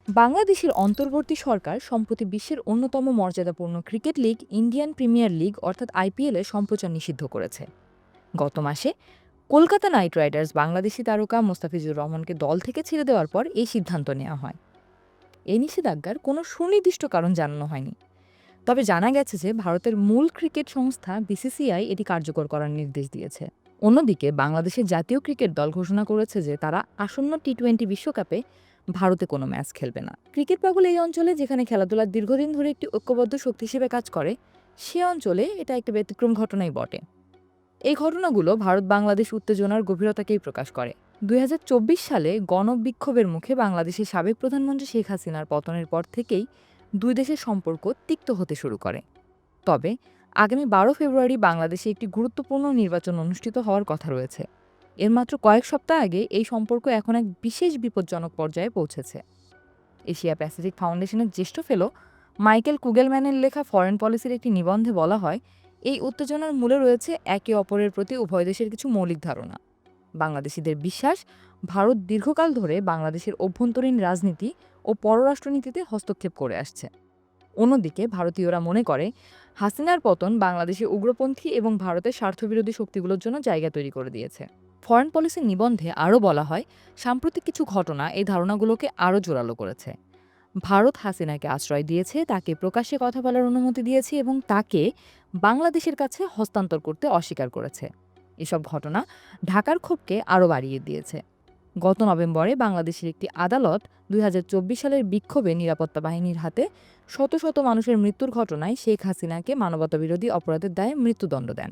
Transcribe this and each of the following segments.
বাংলাদেশের অন্তর্বর্তী সরকার সম্প্রতি বিশ্বের অন্যতম মর্যাদাপূর্ণ cricket league Indian premier league অর্থাৎ আইপিএল এর সম্প্রচার নিষিদ্ধ করেছে। গত মাসে কলকাতা নাইট রাইডার্স বাংলাদেশি তারকা মোস্তাফিজুর রহমানকে দল থেকে ছেড়ে দেওয়ার পর এই সিদ্ধান্ত নেওয়া হয়। এই নিষেধাজ্ঞার কোনো সুনির্দিষ্ট কারণ জানানো হয়নি। তবে জানা গেছে যে ভারতের মূল ক্রিকেট সংস্থা বিসিসিআই এটি কার্যকর করার নির্দেশ দিয়েছে। অন্যদিকে বাংলাদেশের জাতীয় ক্রিকেট দল ঘোষণা করেছে যে তারা আসন্ন টি-20 বিশ্বকাপে ভারতে কোনো ম্যাচ খেলবে না। ক্রিকেট পাগল এই অঞ্চলে যেখানে খেলাধুলা দীর্ঘদিন ধরে একটি ঐক্যবদ্ধ শক্তি হিসেবে কাজ করে, সে অঞ্চলে এটা একটা ব্যতিক্রম ঘটনাই বটে। এই ঘটনাগুলো ভারত বাংলাদেশ উত্তেজনার গভীরতাকেই প্রকাশ করে। ২০২৪ সালে গণবিক্ষোভের মুখে বাংলাদেশের সাবেক প্রধানমন্ত্রী শেখ হাসিনার পতনের পর থেকেই দুই দেশের সম্পর্ক তিক্ত হতে শুরু করে। তবে আগামী ১২ ফেব্রুয়ারি বাংলাদেশে একটি গুরুত্বপূর্ণ নির্বাচন অনুষ্ঠিত হওয়ার কথা রয়েছে। এর মাত্র কয়েক সপ্তাহ আগে এই সম্পর্ক এখন এক বিশেষ বিপজ্জনক পর্যায়ে পৌঁছেছে। এশিয়া প্যাসিফিক ফাউন্ডেশনের জ্যেষ্ঠ ফেলো মাইকেল কুগেলম্যানের লেখা ফরেন পলিসির একটি নিবন্ধে বলা হয়, এই উত্তেজনার মূলে রয়েছে একে অপরের প্রতি উভয় দেশের কিছু মৌলিক ধারণা। বাংলাদেশিদের বিশ্বাস, ভারত দীর্ঘকাল ধরে বাংলাদেশের অভ্যন্তরীণ রাজনীতি ও পররাষ্ট্রনীতিতে হস্তক্ষেপ করে আসছে। অন্যদিকে ভারতীয়রা মনে করে হাসিনার পতন বাংলাদেশে উগ্রপন্থী এবং ভারতের স্বার্থবিরোধী শক্তিগুলোর জন্য জায়গা তৈরি করে দিয়েছে। ফরেন পলিসির নিবন্ধে আরও বলা হয়, সাম্প্রতিক কিছু ঘটনা এই ধারণাগুলোকে আরও জোরালো করেছে। ভারত হাসিনাকে আশ্রয় দিয়েছে, তাকে প্রকাশ্যে কথা বলার অনুমতি দিয়েছে এবং তাকে বাংলাদেশের কাছে হস্তান্তর করতে অস্বীকার করেছে। এসব ঘটনা ঢাকার ক্ষোভকে আরও বাড়িয়ে দিয়েছে। গত নভেম্বরে বাংলাদেশের একটি আদালত ২০২৪ সালের বিক্ষোভে নিরাপত্তা বাহিনীর হাতে শত শত মানুষের মৃত্যুর ঘটনায় শেখ হাসিনাকে মানবতাবিরোধী অপরাধের দায়ে মৃত্যুদণ্ড দেন।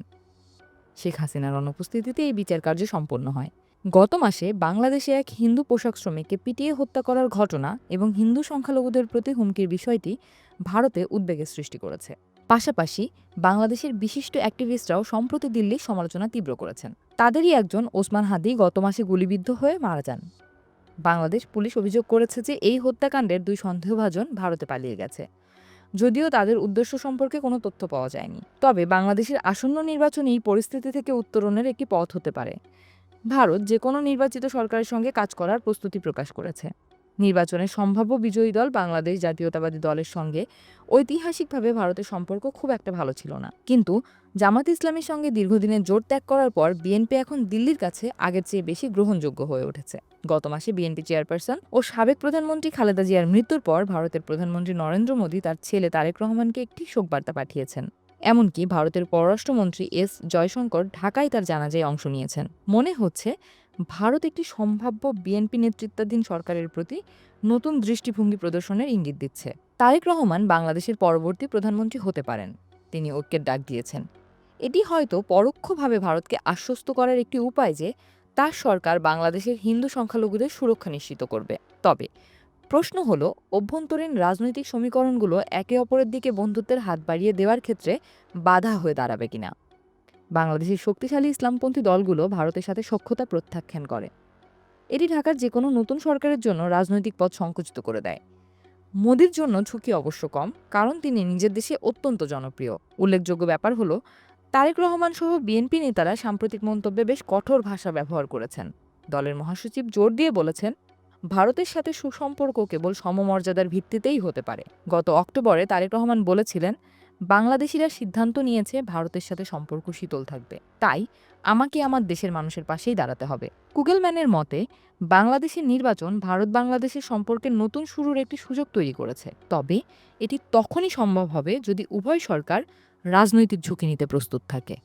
শেখ হাসিনার অনুপস্থিতিতে এই বিচার কার্য সম্পন্ন হয়। গত মাসে বাংলাদেশে এক হিন্দু পোশাক শ্রমিককে পিটিয়ে হত্যা করার ঘটনা এবং হিন্দু সংখ্যালঘুদের প্রতি হুমকির বিষয়টি ভারতে উদ্বেগের সৃষ্টি করেছে। পাশাপাশি বাংলাদেশের বিশিষ্ট অ্যাক্টিভিস্টরাও সম্প্রতি দিল্লির সমালোচনা তীব্র করেছেন। তাদেরই একজন ওসমান হাদি গত মাসে গুলিবিদ্ধ হয়ে মারা যান। বাংলাদেশ পুলিশ অভিযোগ করেছে যে এই হত্যাকাণ্ডের দুই সন্দেহভাজন ভারতে পালিয়ে গেছে, যদিও তাদের উদ্দেশ্য সম্পর্কে কোনো তথ্য পাওয়া যায়নি। তবে বাংলাদেশের আসন্ন নির্বাচন এই পরিস্থিতি থেকে উত্তরণের একটি পথ হতে পারে। ভারত যে কোনো নির্বাচিত সরকারের সঙ্গে কাজ করার প্রস্তুতি প্রকাশ করেছে। নির্বাচনের সম্ভাব্য বিজয়ী দল বাংলাদেশ জাতীয়তাবাদী দলের সঙ্গে ঐতিহাসিকভাবে ভারতের সম্পর্ক খুব একটা ভালো ছিল না। কিন্তু জামাত ইসলামীর সঙ্গে দীর্ঘদিনের জোট ত্যাগ করার পর বিএনপি এখন দিল্লির কাছে আগের চেয়ে বেশি গ্রহণযোগ্য হয়ে উঠেছে। গত মাসে বিএনপি চেয়ারপারসন ও সাবেক প্রধানমন্ত্রী খালেদা জিয়ার মৃত্যুর পর ভারতের প্রধানমন্ত্রী নরেন্দ্র মোদী তার ছেলে তারেক রহমানকে একটি শোকবার্তা পাঠিয়েছেন। এমনকি ভারতের পররাষ্ট্রমন্ত্রী এস জয়শঙ্কর ঢাকায় তার জানাজায় অংশ নিয়েছেন। মনে হচ্ছে ভারত একটি সম্ভাব্য বিএনপি নেতৃত্বাধীন সরকারের প্রতি নতুন দৃষ্টিভঙ্গি প্রদর্শনের ইঙ্গিত দিচ্ছে। তারেক রহমান বাংলাদেশের পরবর্তী প্রধানমন্ত্রী হতে পারেন, তিনি ঐক্যের ডাক দিয়েছেন। এটি হয়তো পরোক্ষভাবে ভারতকে আশ্বস্ত করার একটি উপায় যে তার সরকার বাংলাদেশের হিন্দু সংখ্যালঘুদের সুরক্ষা নিশ্চিত করবে। তবে প্রশ্ন হলো, অভ্যন্তরীণ রাজনৈতিক সমীকরণগুলো একে অপরের দিকে বন্ধুত্বের হাত বাড়িয়ে দেওয়ার ক্ষেত্রে বাধা হয়ে দাঁড়াবে কিনা। বাংলাদেশের শক্তিশালী ইসলামপন্থী দলগুলো ভারতের সাথে সখ্যতা প্রত্যাখ্যান করে। এটি ঢাকার যে কোনো নতুন সরকারের জন্য রাজনৈতিক পথ সংকুচিত করে দেয়। মোদির জন্য ঝুঁকি অবশ্য কম, কারণ তিনি নিজের দেশে অত্যন্ত জনপ্রিয়। উল্লেখযোগ্য ব্যাপার হলো, তারেক রহমান সহ বিএনপি নেতারা সাম্প্রতিক মন্তব্যে বেশ কঠোর ভাষা ব্যবহার করেছেন। দলের মহাসচিব জোর দিয়ে বলেছেন, ভারতের সাথে সুসম্পর্ক কেবল সমমর্যাদার ভিত্তিতেই হতে পারে। গত অক্টোবরে তারেক রহমান বলেছিলেন, বাংলাদেশিরা সিদ্ধান্ত নিয়েছে ভারতের সাথে সম্পর্ক শীতল থাকবে, তাই আমাকে আমার দেশের মানুষের পাশেই দাঁড়াতে হবে। কুগেলম্যানের মতে, বাংলাদেশের নির্বাচন ভারত বাংলাদেশের সম্পর্কের নতুন শুরুর একটি সুযোগ তৈরি করেছে। তবে এটি তখনই সম্ভব হবে যদি উভয় সরকার রাজনৈতিক ঝুঁকি নিতে প্রস্তুত থাকে।